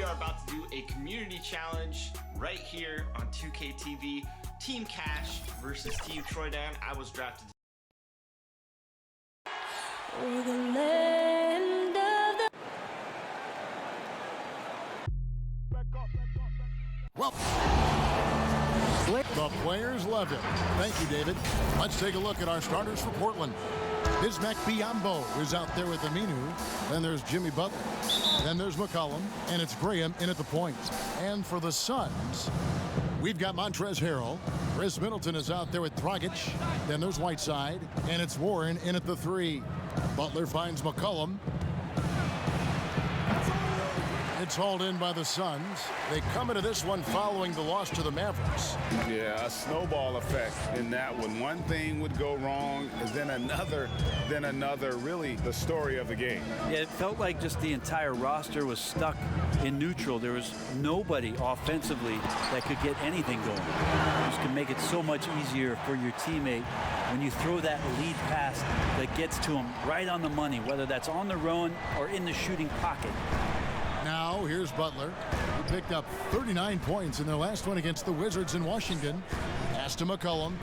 are about to do a community challenge right here on 2K TV. Team Cash versus Team Troydown. I was drafted. Over the land of the... Well, the players loved it. Thank you, David. Let's take a look at our starters for Portland. Bismack Biyombo is out there with Aminu. Then there's Jimmy Butler. Then there's McCollum. And it's Graham in at the point. And for the Suns, we've got Montrezl Harrell. Chris Middleton is out there with Dragic. Then there's Whiteside. And it's Warren in at the 3. Butler finds McCollum. It's hauled in by the Suns. They come into this one following the loss to the Mavericks. Yeah, a snowball effect in that one. One thing would go wrong, and then another, really the story of the game. Yeah, it felt like just the entire roster was stuck in neutral. There was nobody offensively that could get anything going. This can make it so much easier for your teammate when you throw that lead pass that gets to him right on the money, whether that's on the run or in the shooting pocket. Now, here's Butler, who picked up 39 points in their last one against the Wizards in Washington. Pass to McCollum.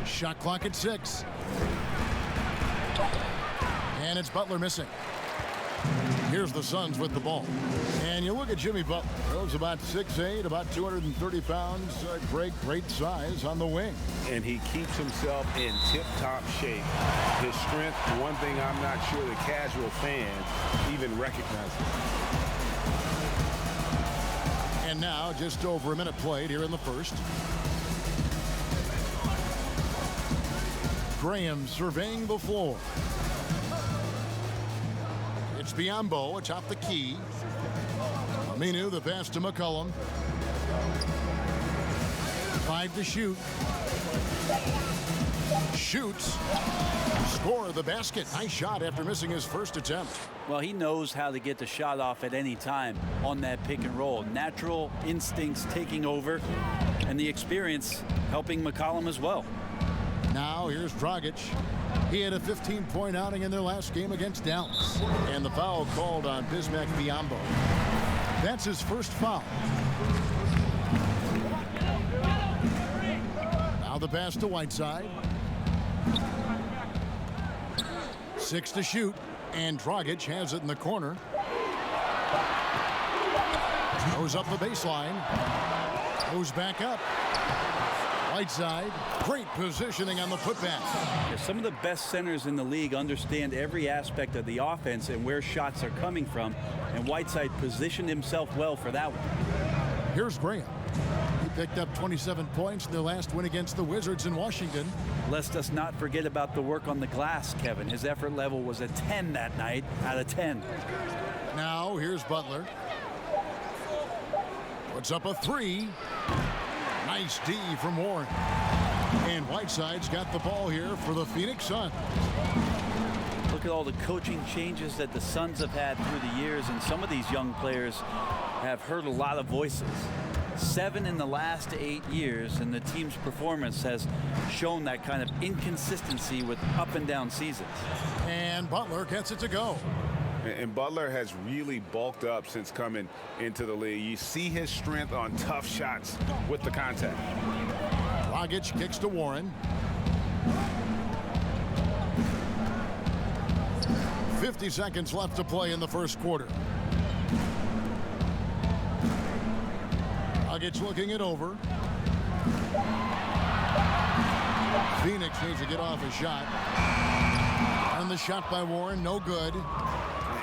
Shot clock at 6. And it's Butler missing. Here's the Suns with the ball. And you look at Jimmy Butler. He's about 6'8", about 230 pounds. Great size on the wing. And he keeps himself in tip-top shape. His strength, one thing I'm not sure the casual fan even recognizes. And now, just over a minute played here in the first. Graham surveying the floor. It's Biyombo atop the key. Aminu, the pass to McCollum. 5 to shoot. Shoots. Score the basket. Nice shot after missing his first attempt. Well, he knows how to get the shot off at any time on that pick and roll. Natural instincts taking over, and the experience helping McCollum as well. Now here's Dragic. He had a 15-point outing in their last game against Dallas. And the foul called on Bismack Biyombo. That's his first foul. Now the pass to Whiteside. 6 to shoot. And Dragic has it in the corner. Goes up the baseline. Goes back up. Whiteside, great positioning on the putback. Some of the best centers in the league understand every aspect of the offense and where shots are coming from, and Whiteside positioned himself well for that one. Here's Graham. He picked up 27 points in their last win against the Wizards in Washington. Let's us not forget about the work on the glass, Kevin. His effort level was a 10 that night out of 10. Now here's Butler. Puts up a 3. Nice D from Warren. And Whiteside's got the ball here for the Phoenix Suns. Look at all the coaching changes that the Suns have had through the years, and some of these young players have heard a lot of voices. 7 in the last 8 years, and the team's performance has shown that kind of inconsistency with up and down seasons. And Butler gets it to go. And Butler has really bulked up since coming into the league. You see his strength on tough shots with the contact. Dragic kicks to Warren. 50 seconds left to play in the first quarter. Dragic looking it over. Phoenix needs to get off a shot. And the shot by Warren, no good.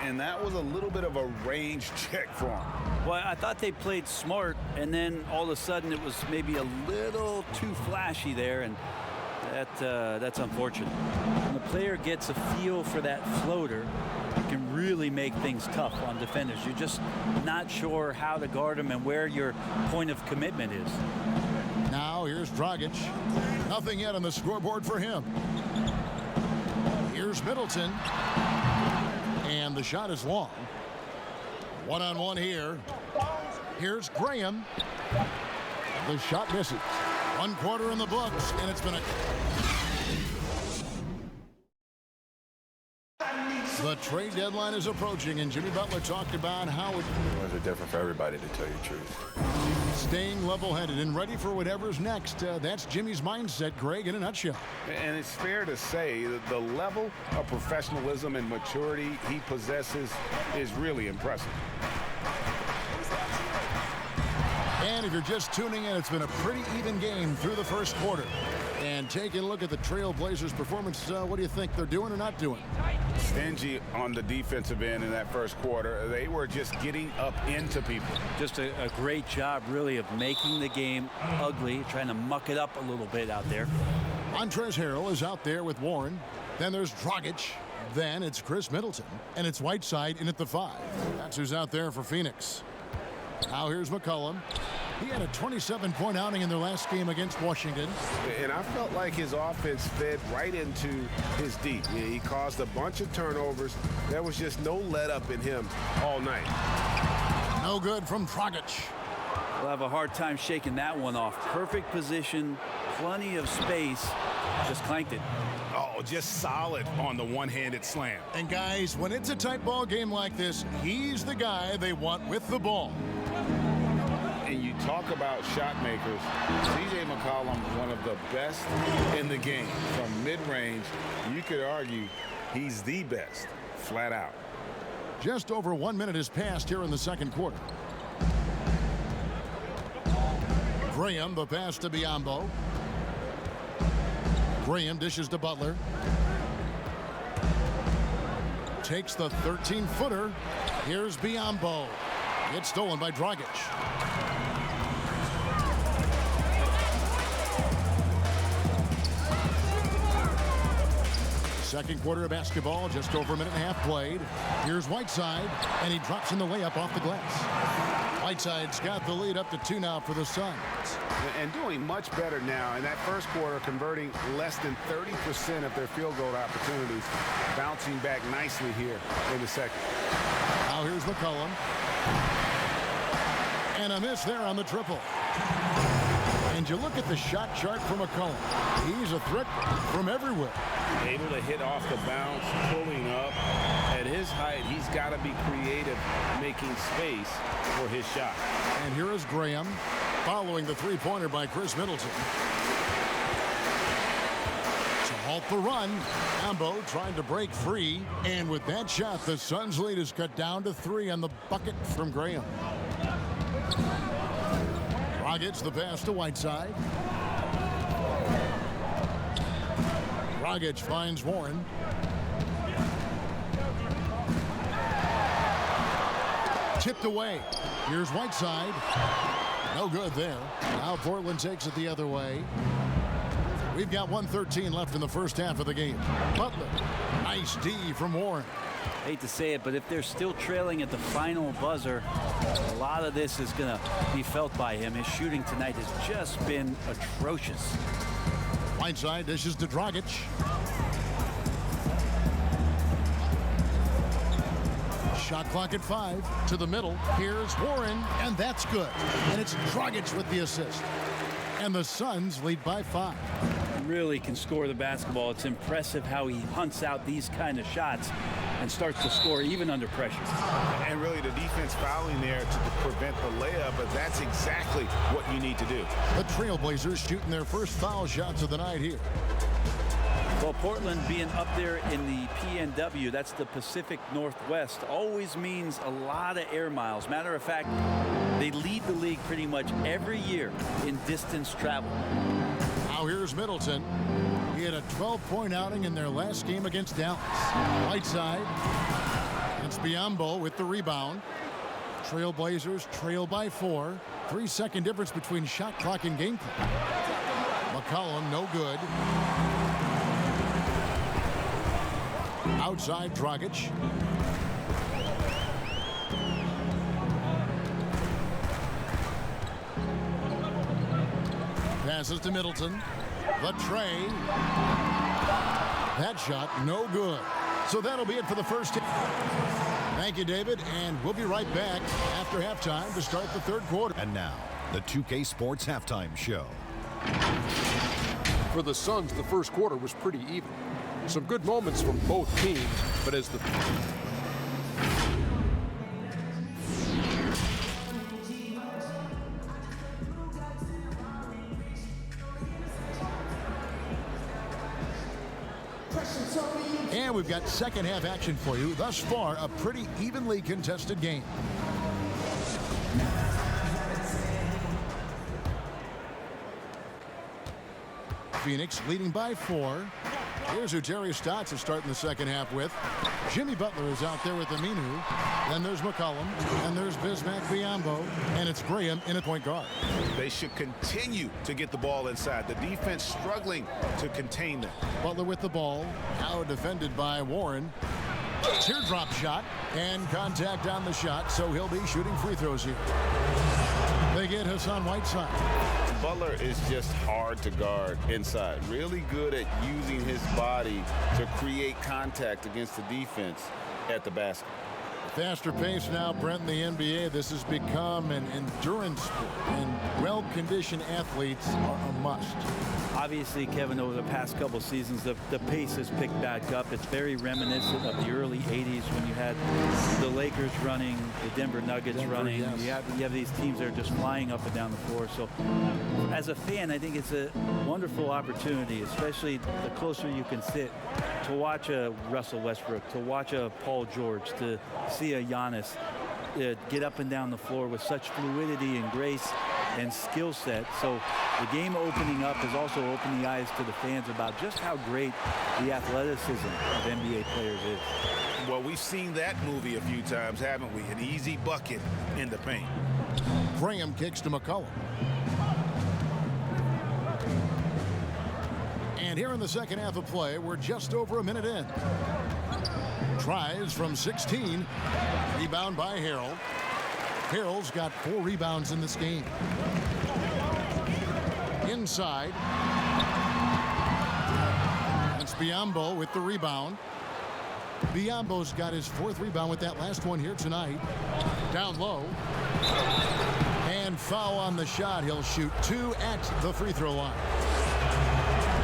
And that was a little bit of a range check for him. Well, I thought they played smart, and then all of a sudden it was maybe a little too flashy there, and that's unfortunate. When the player gets a feel for that floater, it can really make things tough on defenders. You're just not sure how to guard them and where your point of commitment is. Now here's Dragic. Nothing yet on the scoreboard for him. Here's Middleton. And the shot is long. One-on-one here. Here's Graham. The shot misses. 1 quarter in the books, and it's been a... The trade deadline is approaching, and Jimmy Butler talked about how it Those are different for everybody, to tell you the truth. staying level-headed and ready for whatever's next. That's Jimmy's mindset, Greg, in a nutshell. And it's fair to say that the level of professionalism and maturity he possesses is really impressive. And if you're just tuning in, it's been a pretty even game through the first quarter. And taking a look at the Trailblazers' performance, what do you think they're doing or not doing? Stingy on the defensive end in that first quarter. They were just getting up into people. Just a great job, really, of making the game ugly, trying to muck it up a little bit out there. Montrezl Harrell is out there with Warren. Then there's Dragic. Then it's Chris Middleton. And it's Whiteside in at the 5. That's who's out there for Phoenix. Now here's McCollum. He had a 27-point outing in their last game against Washington. And I felt like his offense fed right into his D. He caused a bunch of turnovers. There was just no let-up in him all night. No good from Dragic. We'll have a hard time shaking that one off. Perfect position, plenty of space, just clanked it. Oh, just solid on the one-handed slam. And guys, when it's a tight ball game like this, he's the guy they want with the ball. And you talk about shot makers, C.J. McCollum, one of the best in the game. From mid-range, you could argue he's the best, flat out. Just over 1 minute has passed here in the second quarter. Graham, the pass to Biyombo. Graham dishes to Butler. Takes the 13-footer. Here's Biyombo. It's stolen by Dragic. Second quarter of basketball, just over a minute and a half played. Here's Whiteside, and he drops in the layup off the glass. Whiteside's got the lead up to 2 now for the Suns. And doing much better now in that first quarter, converting less than 30% of their field goal opportunities, bouncing back nicely here in the second. Now here's McCollum. And a miss there on the triple. And you look at the shot chart for McCollum. He's a threat from everywhere. Able to hit off the bounce, pulling up. At his height, he's got to be creative, making space for his shot. And here is Graham following the three-pointer by Chris Middleton. To halt the run, Ambo trying to break free. And with that shot, the Suns' lead is cut down to 3 on the bucket from Graham. Dragic the pass to Whiteside. Dragic finds Warren. Tipped away. Here's Whiteside. No good there. Now Portland takes it the other way. We've got 1:13 left in the first half of the game. Butler. Nice D from Warren. Hate to say it, but if they're still trailing at the final buzzer, a lot of this is going to be felt by him. His shooting tonight has just been atrocious. Whiteside dishes to Dragic. Shot clock at 5. To the middle. Here's Warren, and that's good. And it's Dragic with the assist. And the Suns lead by 5. Really can score the basketball. It's impressive how he hunts out these kind of shots and starts to score even under pressure. And really the defense fouling there to prevent the layup, but that's exactly what you need to do. The Trailblazers shooting their first foul shots of the night here. Well, Portland being up there in the PNW, that's the Pacific Northwest, always means a lot of air miles. Matter of fact, they lead the league pretty much every year in distance travel. Now here's Middleton. He had a 12-point outing in their last game against Dallas. Whiteside. It's Biyombo with the rebound. Trailblazers trail by 4. 3-second difference between shot clock and game clock. McCollum, no good. Outside, Dragic. Passes to Middleton. The tray. That shot, no good. So that'll be it for the first half. Thank you, David, and we'll be right back after halftime to start the third quarter. And now, the 2K Sports Halftime Show. For the Suns, the first quarter was pretty even. Some good moments from both teams, but as the And we've got second half action for you. Thus far, a pretty evenly contested game. Phoenix leading by 4. Here's who Terry Stotts is starting the second half with. Jimmy Butler is out there with Aminu. Then there's McCollum. And there's Bismack Biyombo. And it's Graham in at point guard. They should continue to get the ball inside. The defense struggling to contain them. Butler with the ball. Now defended by Warren. Teardrop shot. And contact on the shot. So he'll be shooting free throws here. They get Hassan Whiteside. Butler is just hard to guard inside. Really good at using his body to create contact against the defense at the basket. Faster pace now, Brent, in the NBA. This has become an endurance sport, and well-conditioned athletes are a must. Obviously, Kevin, over the past couple seasons, the pace has picked back up. It's very reminiscent of the early 80s when you had the Lakers running, the Denver Nuggets running. Yes. You have these teams that are just flying up and down the floor. So as a fan, I think it's a wonderful opportunity, especially the closer you can sit, to watch a Russell Westbrook, to watch a Paul George, to see a Giannis get up and down the floor with such fluidity and grace and skill set. So the game opening up has also opened the eyes to the fans about just how great the athleticism of NBA players is. Well, we've seen that movie a few times, haven't we? An easy bucket in the paint. Graham kicks to McCollum. And here in the second half of play, we're just over a minute in. Tries from 16. Rebound by Harrell. Harrell's got 4 rebounds in this game. Inside. That's Biyombo with the rebound. Biyombo's got his 4th rebound with that last one here tonight. Down low. And foul on the shot. He'll shoot 2 at the free throw line.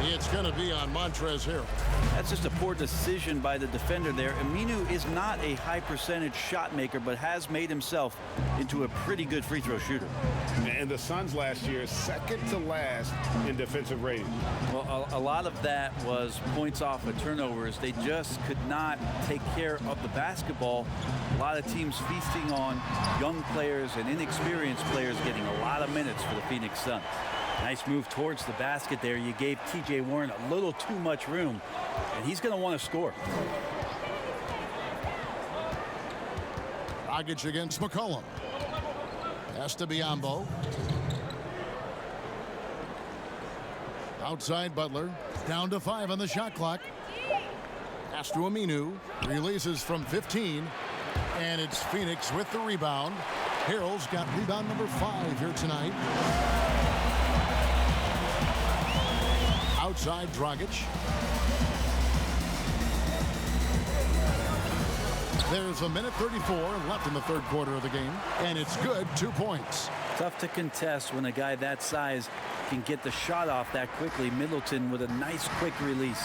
It's going to be on Montrezl Harrell. That's just a poor decision by the defender there. Aminu is not a high percentage shot maker, but has made himself into a pretty good free throw shooter. And the Suns last year, second to last in defensive rating. Well, a lot of that was points off of turnovers. They just could not take care of the basketball. A lot of teams feasting on young players and inexperienced players getting a lot of minutes for the Phoenix Suns. Nice move towards the basket there. You gave T.J. Warren a little too much room, and he's going to want to score. Dragic against McCollum. Pass to Biyombo. Outside Butler. Down to 5 on the shot clock. Pass to Aminu. Releases from 15. And it's Phoenix with the rebound. Harrell's got rebound number 5 here tonight. Outside Dragic. There's a minute 34 left in the third quarter of the game, and it's good. 2 points. Tough to contest when a guy that size can get the shot off that quickly. Middleton with a nice quick release.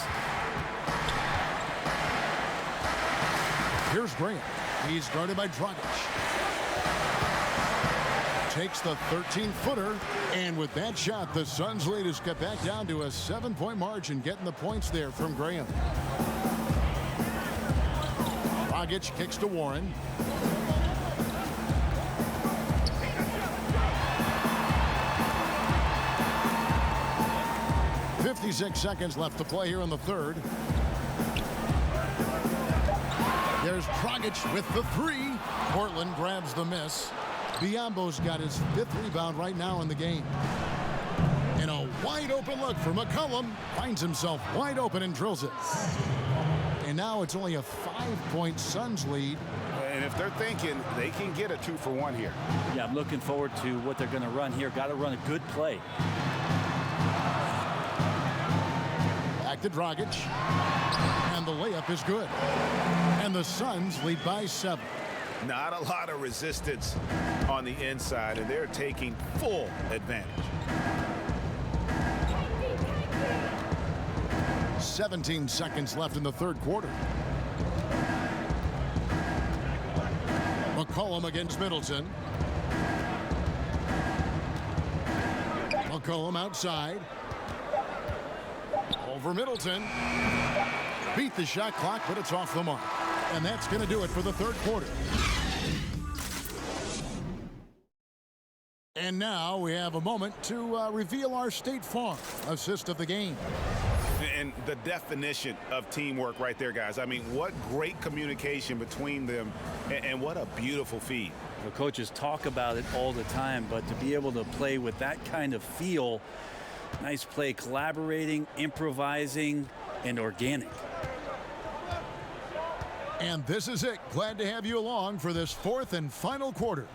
Here's Graham. He's guarded by Dragic. Takes the 13-footer, and with that shot, the Suns' lead is cut back down to a 7-point margin, getting the points there from Graham. Dragic kicks to Warren. .56 seconds left to play here in the third. There's Dragic with the 3. Portland grabs the miss. Biyombo's got his 5th rebound right now in the game. And a wide open look for McCollum. Finds himself wide open and drills it. And now it's only a 5-point Suns lead. And if they're thinking they can get a 2-for-1 here. Yeah, I'm looking forward to what they're going to run here. Got to run a good play. Back to Dragic. And the layup is good. And the Suns lead by 7. Not a lot of resistance on the inside, and they're taking full advantage. 17 seconds left in the third quarter. McCollum against Middleton. McCollum outside. Over Middleton. Beat the shot clock, but it's off the mark. And that's going to do it for the third quarter. And now we have a moment to reveal our State Farm assist of the game. And the definition of teamwork right there, guys. I mean, what great communication between them, and what a beautiful feed. The coaches talk about it all the time, but to be able to play with that kind of feel, nice play, collaborating, improvising, and organic. And this is it. Glad to have you along for this fourth and final quarter.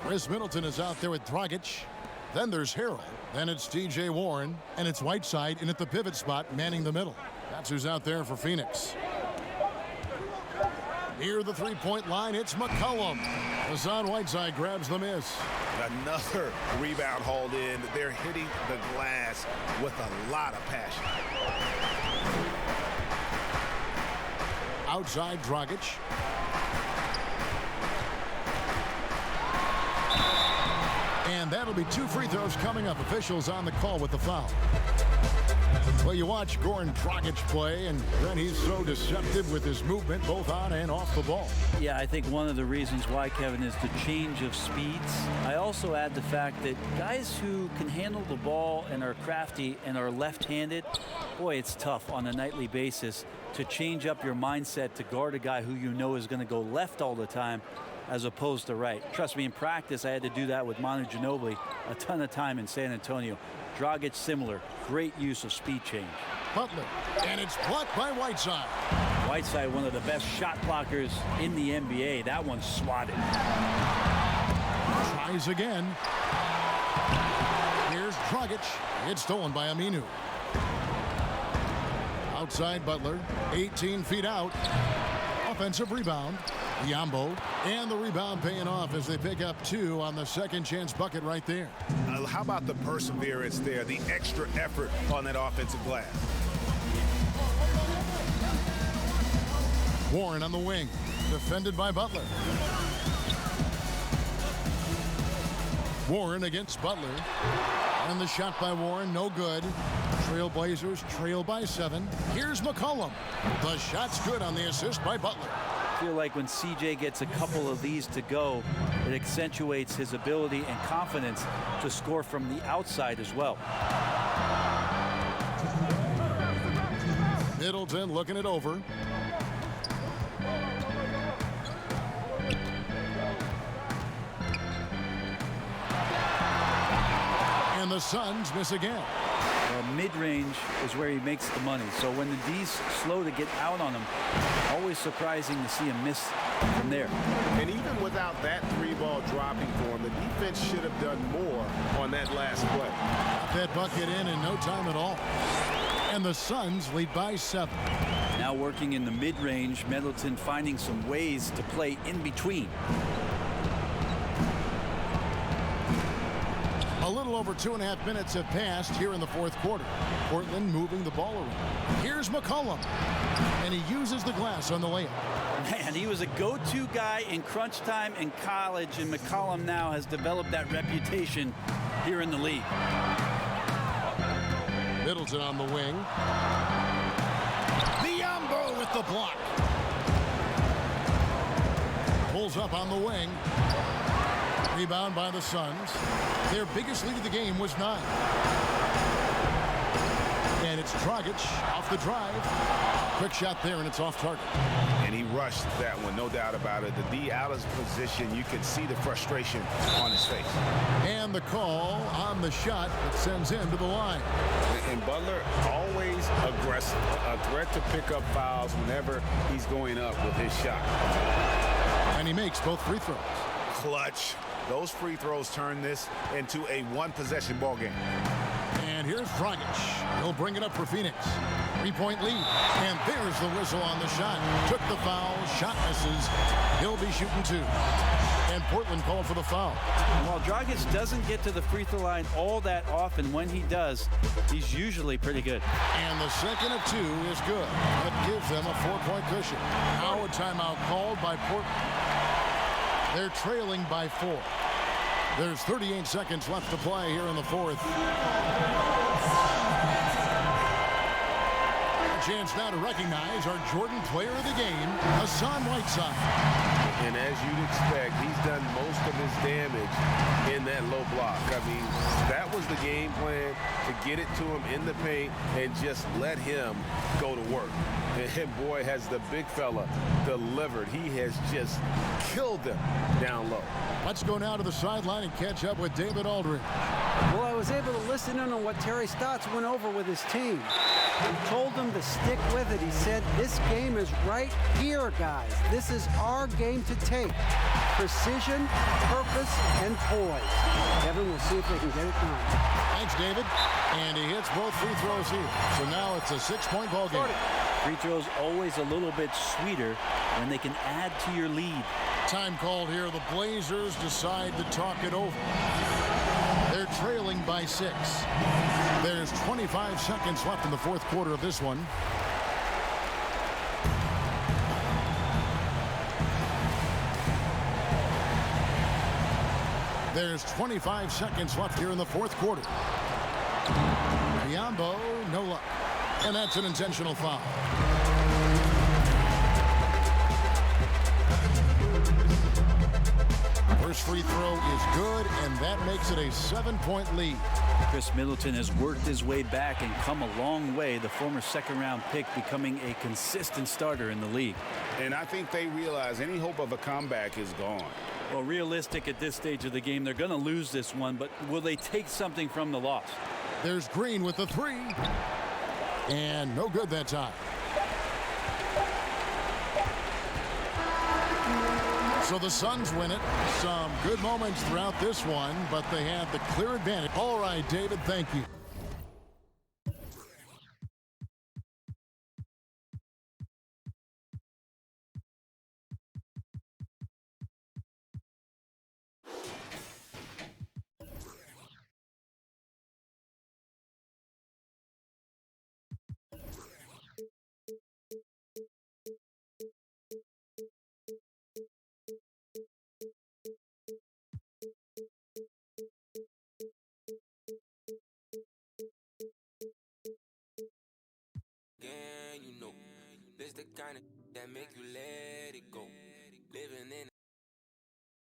Chris Middleton is out there with Dragic. Then there's Harrell. Then it's T.J. Warren. And it's Whiteside in at the pivot spot, manning the middle. That's who's out there for Phoenix. Near the three-point line, it's McCollum. Hassan Whiteside grabs the miss. Another rebound hauled in. They're hitting the glass with a lot of passion. Outside Dragic. And that'll be 2 free throws coming up. Officials on the call with the foul. Well, you watch Goran Dragic play, and then he's so deceptive with his movement, both on and off the ball. Yeah, I think one of the reasons why, Kevin, is the change of speeds. I also add the fact that guys who can handle the ball and are crafty and are left-handed, boy, it's tough on a nightly basis to change up your mindset to guard a guy who you know is going to go left all the time as opposed to right. Trust me, in practice, I had to do that with Manu Ginobili a ton of time in San Antonio. Dragic similar. Great use of speed change. Butler, and it's blocked by Whiteside. Whiteside, one of the best shot blockers in the NBA. That one's swatted. Tries again. Here's Dragic. It's stolen by Aminu. Outside Butler, 18 feet out. Offensive rebound. Yambo, and the rebound paying off as they pick up 2 on the second chance bucket right there. How about the perseverance there, the extra effort on that offensive glass? Warren on the wing, defended by Butler. Warren against Butler, and the shot by Warren, no good. Trailblazers trail by 7. Here's McCollum. The shot's good on the assist by Butler. I feel like when CJ gets a couple of these to go, it accentuates his ability and confidence to score from the outside as well. Middleton looking it over. And the Suns miss again. Mid-range is where he makes the money. So when the D's slow to get out on him, always surprising to see him miss from there. And even without that 3-ball dropping for him, the defense should have done more on that last play. Got that bucket in no time at all. And the Suns lead by 7. Now working in the mid-range, Middleton finding some ways to play in between. A little over 2.5 minutes have passed here in the fourth quarter. Portland moving the ball around. Here's McCollum, and he uses the glass on the layup. Man, he was a go-to guy in crunch time in college, and McCollum now has developed that reputation here in the league. Middleton on the wing. Biombo with the block. Pulls up on the wing. Rebound by the Suns. Their biggest lead of the game was 9. And it's Dragic off the drive. Quick shot there, and it's off target. And he rushed that one, no doubt about it. The D out of position, you could see the frustration on his face. And the call on the shot that sends him to the line. And Butler always aggressive, a threat to pick up fouls whenever he's going up with his shot. And he makes both free throws. Clutch. Those free throws turn this into a one-possession ball game. And here's Dragic. He'll bring it up for Phoenix. 3-point lead. And there's the whistle on the shot. Took the foul. Shot misses. He'll be shooting 2. And Portland called for the foul. And while Dragic doesn't get to the free throw line all that often, when he does, he's usually pretty good. And the second of 2 is good. That gives them a 4-point cushion. Now a timeout called by Portland. They're trailing by 4. There's 38 seconds left to play here in the fourth. A chance now to recognize our Jordan player of the game, Hassan Whiteside. And as you'd expect, he's done most of his damage in that low block. I mean, that was the game plan, to get it to him in the paint and just let him go to work. And boy, has the big fella delivered. He has just killed them down low. Let's go now to the sideline and catch up with David Aldridge. Well, I was able to listen in on what Terry Stotts went over with his team. He told them to stick with it. He said, this game is right here, guys. This is our game to take. Precision, purpose, and poise. Kevin, we'll see if they can get it done. Thanks, David. And he hits both free throws here. So now it's a 6-point ball game. Free throws always a little bit sweeter when they can add to your lead. Time called here. The Blazers decide to talk it over. They're trailing by 6. There's 25 seconds left in the fourth quarter of this one. There's 25 seconds left here in the fourth quarter. Biombo, no luck. And that's an intentional foul. First free throw is good, and that makes it a 7-point lead. Chris Middleton has worked his way back and come a long way. The former second-round pick becoming a consistent starter in the league. And I think they realize any hope of a comeback is gone. Well, realistic at this stage of the game, they're going to lose this one, but will they take something from the loss? There's Green with the 3. And no good that time. So the Suns win it. Some good moments throughout this one, but they had the clear advantage. All right, David, thank you.